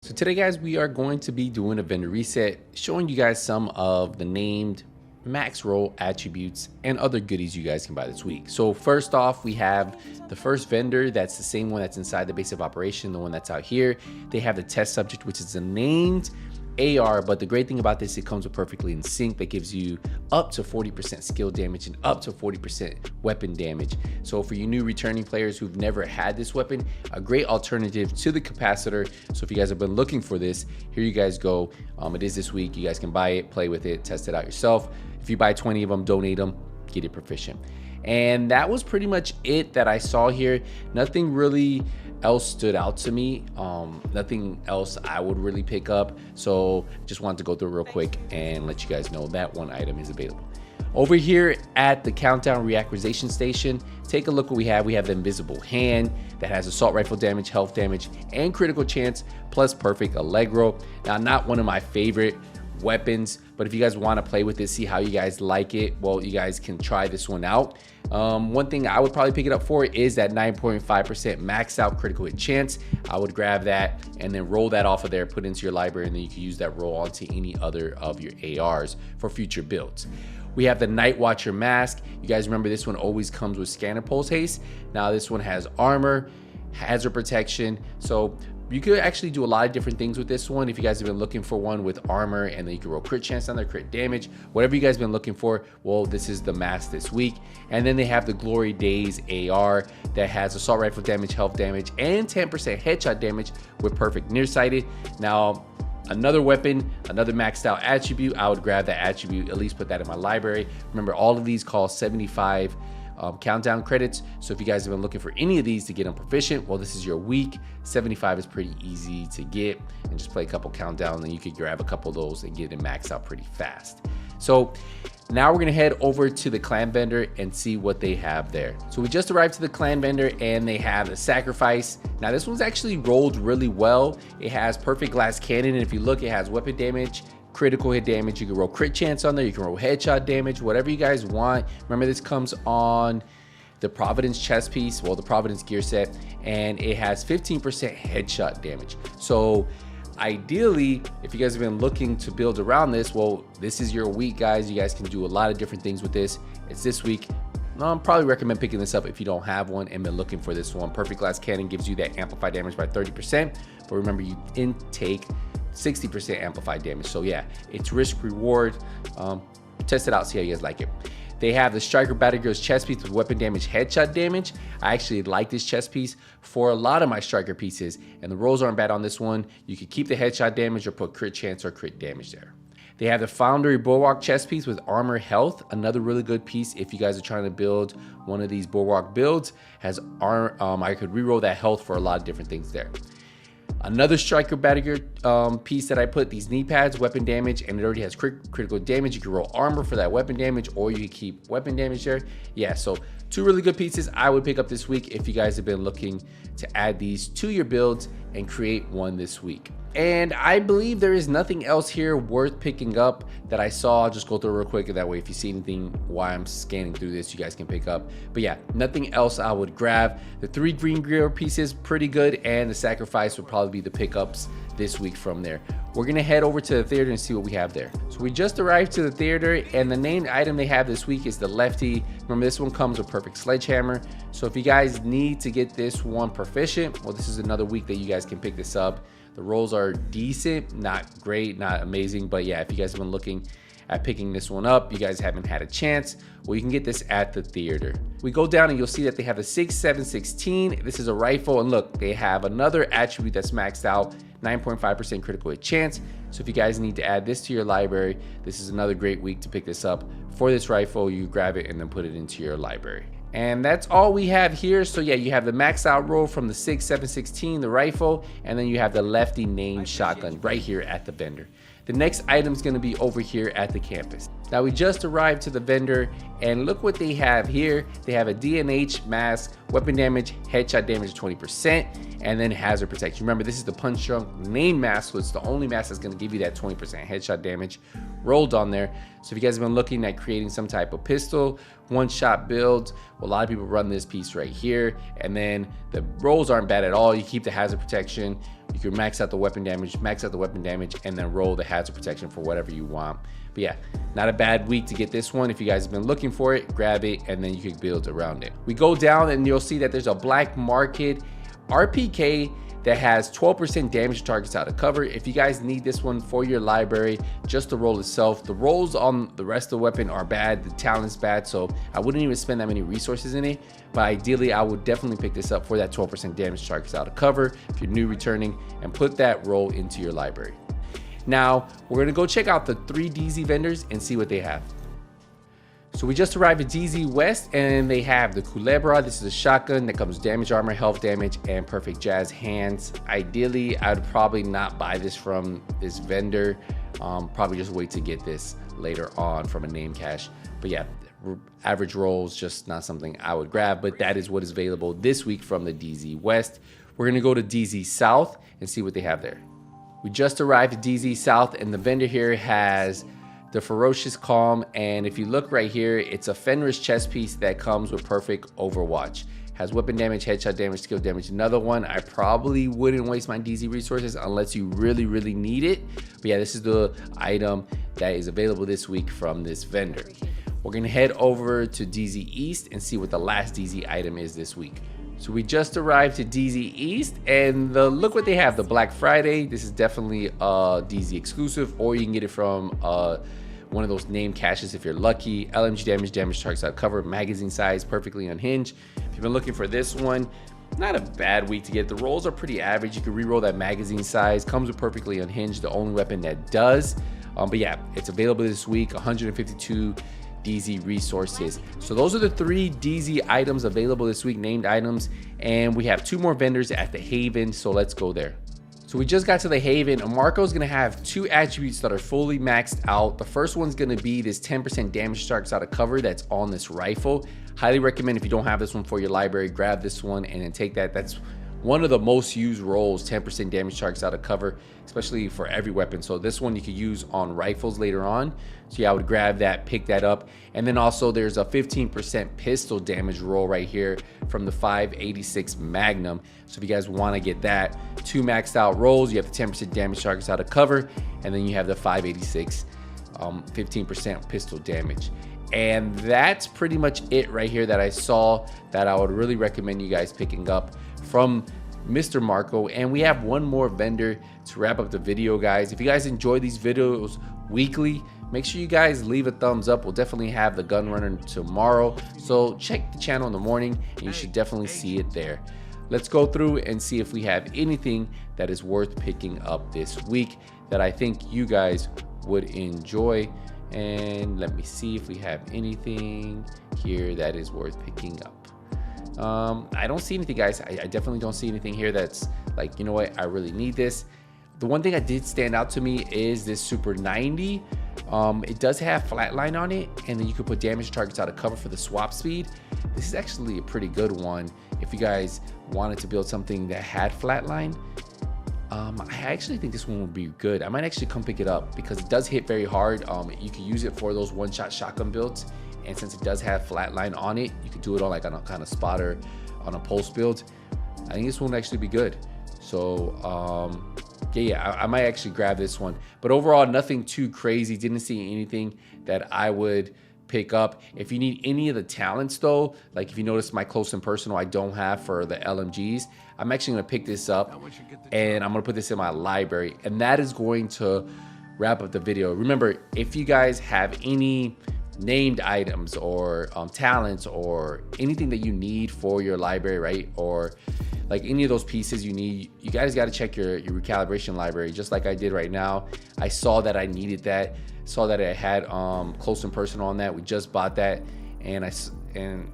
So today guys, we are going to be doing a vendor reset, showing you guys some of the named max roll attributes and other goodies you guys can buy this week. So first off, we have the first vendor. That's the same one that's inside the base of operation, the one that's out here. They have the test subject, which is a named AR, but the great thing about this, it comes with perfectly in sync. That gives you up to 40% skill damage and up to 40% weapon damage. So for you new returning players who've never had this weapon, a great alternative to the capacitor. So if you guys have been looking for this, here you guys go. It is this week. You guys can buy it, play with it, test it out yourself. If you buy 20 of them, donate them, get it proficient. And that was pretty much it that I saw here. Nothing really else stood out to me. Nothing else I would really pick up. So just wanted to go through real quick and let you guys know that one item is available. Over here at the countdown reacquisition station, take a look what we have. We have the invisible hand that has assault rifle damage, health damage, and critical chance, plus perfect Allegro. Now, not one of my favorite weapons, but if you guys want to play with it, see how you guys like it, well, you guys can try this one out. One thing I would probably pick it up for is that 9.5% max out critical hit chance. I would grab that and then roll that off of there, put it into your library, and then you can use that roll onto any other of your ARs for future builds. We have the Night Watcher mask. You guys remember this one always comes with scanner pulse haste. Now this one has armor, hazard protection, so you could actually do a lot of different things with this one. If you guys have been looking for one with armor and then you can roll crit chance on there, crit damage, whatever you guys have been looking for, well, this is the mask this week. And then they have the Glory Days AR that has assault rifle damage, health damage, and 10% headshot damage with perfect nearsighted. Now, another weapon, another maxed out attribute, I would grab that attribute, at least put that in my library. Remember, all of these cost 75 countdown credits. So if you guys have been looking for any of these to get them proficient, well, this is your week. 75 is pretty easy to get, and just play a couple countdown, and you could grab a couple of those and get it maxed out pretty fast. So now we're gonna head over to the clan vendor and see what they have there. So we just arrived to the clan vendor and they have a sacrifice. Now this one's actually rolled really well. It has perfect glass cannon, and if you look, it has weapon damage, critical hit damage. You can roll crit chance on there, you can roll headshot damage, whatever you guys want. Remember, this comes on the Providence chest piece, well, the Providence gear set, and it has 15% headshot damage. So ideally, if you guys have been looking to build around this, well, this is your week, guys. You guys can do a lot of different things with this. It's this week. I'll probably recommend picking this up if you don't have one and been looking for this one. Perfect glass cannon gives you that amplified damage by 30%, but remember, you intake 60% amplified damage. So yeah, it's risk reward. Test it out, see how you guys like it. They have the Striker Battle Girl's chest piece with weapon damage, headshot damage. I actually like this chest piece for a lot of my striker pieces, and the rolls aren't bad on this one. You could keep the headshot damage or put crit chance or crit damage there. They have the Foundry Bulwark chest piece with armor health, another really good piece if you guys are trying to build one of these Bulwark builds. Has I could reroll that health for a lot of different things there. Another Striker Battle piece that I put, these knee pads, weapon damage, and it already has critical damage. You can roll armor for that weapon damage, or you can keep weapon damage there. Yeah, so two really good pieces I would pick up this week if you guys have been looking to add these to your builds and create one this week. And I believe there is nothing else here worth picking up that I saw. I'll just go through real quick, and that way if you see anything while I'm scanning through this, you guys can pick up. But yeah, nothing else I would grab. The 3 green gear pieces, pretty good, and the sacrifice would probably be the pickups this week from there. We're gonna head over to the theater and see what we have there. So we just arrived to the theater, and the named item they have this week is the Lefty. Remember, this one comes with perfect sledgehammer. So if you guys need to get this one proficient, well, this is another week that you guys can pick this up. The rolls are decent, not great, not amazing, but yeah, if you guys have been looking at picking this one up, you guys haven't had a chance, well, you can get this at the theater. We go down and you'll see that they have the 6.716. This is a rifle, and look, they have another attribute that's maxed out, 9.5% critical hit chance. So if you guys need to add this to your library, this is another great week to pick this up. For this rifle, you grab it and then put it into your library. And that's all we have here. So yeah, you have the max out roll from the 6.716, the rifle, and then you have the Lefty named shotgun right here at the vendor. The next item is going to be over here at the campus. Now we just arrived to the vendor, and look what they have here. They have a DNH mask weapon damage, headshot damage 20%, and then hazard protection. Remember, this is the punch drunk main mask, so it's the only mask that's going to give you that 20% headshot damage rolled on there. So if you guys have been looking at creating some type of pistol one-shot builds, well, a lot of people run this piece right here, and then the rolls aren't bad at all. You keep the hazard protection, you can max out the weapon damage, and then roll the hazard protection for whatever you want. But yeah, not a bad week to get this one. If you guys have been looking for it, grab it, and then you can build around it. We go down and you'll see that there's a black market RPK that has 12% damage to targets out of cover. If you guys need this one for your library, just the roll itself. The rolls on the rest of the weapon are bad, the talent's bad, so I wouldn't even spend that many resources in it. But ideally, I would definitely pick this up for that 12% damage to targets out of cover if you're new returning, and put that roll into your library. Now, we're gonna go check out the 3 DZ vendors and see what they have. So we just arrived at DZ West, and they have the Culebra. This is a shotgun that comes damage, armor, health damage, and perfect jazz hands. Ideally, I would probably not buy this from this vendor. Probably just wait to get this later on from a name cache. But yeah, average rolls, just not something I would grab, but that is what is available this week from the DZ West. We're gonna go to DZ South and see what they have there. We just arrived at DZ South, and the vendor here has the Ferocious Calm, and if you look right here, it's a Fenris chest piece that comes with perfect Overwatch. Has weapon damage, headshot damage, skill damage. Another one, I probably wouldn't waste my DZ resources unless you really need it. But yeah, this is the item that is available this week from this vendor. We're gonna head over to DZ East and see what the last DZ item is this week. So we just arrived to DZ East, and look what they have, the Black Friday. This is definitely a DZ exclusive, or you can get it from one of those name caches if you're lucky. LMG damage, damage targets out cover, magazine size, perfectly unhinged. If you've been looking for this one, not a bad week to get. The rolls are pretty average. You can re-roll that magazine size, comes with perfectly unhinged, the only weapon that does. But yeah, it's available this week, 152 DZ resources. So those are the 3 DZ items available this week, named items, and we have 2 more vendors at the Haven, so let's go there. So we just got to the Haven, and Marco's gonna have 2 attributes that are fully maxed out. The first one's gonna be this 10% damage targets out of cover that's on this rifle. Highly recommend, if you don't have this one for your library, grab this one and then take that. That's one of the most used rolls, 10% damage targets out of cover, especially for every weapon. So this one you could use on rifles later on. So yeah, I would grab that, pick that up. And then also there's a 15% pistol damage roll right here from the 586 Magnum. So if you guys want to get that, 2 maxed out rolls, you have the 10% damage targets out of cover, and then you have the 586 15% pistol damage. And that's pretty much it right here that I saw that I would really recommend you guys picking up from Mr. Marco. And we have one more vendor to wrap up the video, guys. If you guys enjoy these videos weekly, make sure you guys leave a thumbs up. We'll definitely have the gun runner tomorrow, so check the channel in the morning and you should definitely see it there. Let's go through and see if we have anything that is worth picking up this week that I think you guys would enjoy. And let me see if we have anything here that is worth picking up. I don't see anything, guys. I definitely don't see anything here that's like, you know what, I really need this. The one thing that did stand out to me is this Super 90. It does have flatline on it, and then you can put damage targets out of cover for the swap speed. This is actually a pretty good one if you guys wanted to build something that had flatline. I actually think this one would be good. I might actually come pick it up because it does hit very hard. You can use it for those one-shot shotgun builds, and since it does have flatline on it, you can do it on like on a kind of spotter on a pulse build. I think this one would actually be good. So yeah, I might actually grab this one. But overall, nothing too crazy. Didn't see anything that I would pick up. If you need any of the talents though, like if you notice my close and personal I don't have for the LMGs, I'm actually gonna pick this up and I'm gonna put this in my library, and that is going to wrap up the video. Remember, if you guys have any named items or talents or anything that you need for your library, right, or like any of those pieces you need, you guys got to check your recalibration library, just like I did right now. I saw that I needed that, saw that I had close and personal on that. We just bought that, and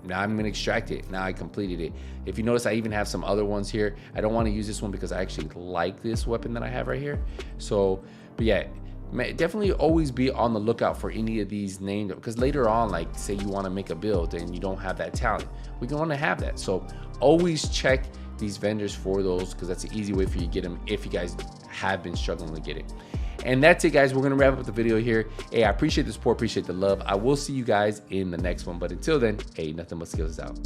now I'm gonna extract it. Now I completed it. If you notice, I even have some other ones here. I don't want to use this one because I actually like this weapon that I have right here. So, but yeah, definitely always be on the lookout for any of these named, because later on, like say you want to make a build and you don't have that talent, we want to have that. So always check these vendors for those, because that's an easy way for you to get them if you guys have been struggling to get it. And that's it, guys. We're gonna wrap up the video here. Hey, I appreciate the support, appreciate the love. I will see you guys in the next one, but until then, hey, nothing but skills out.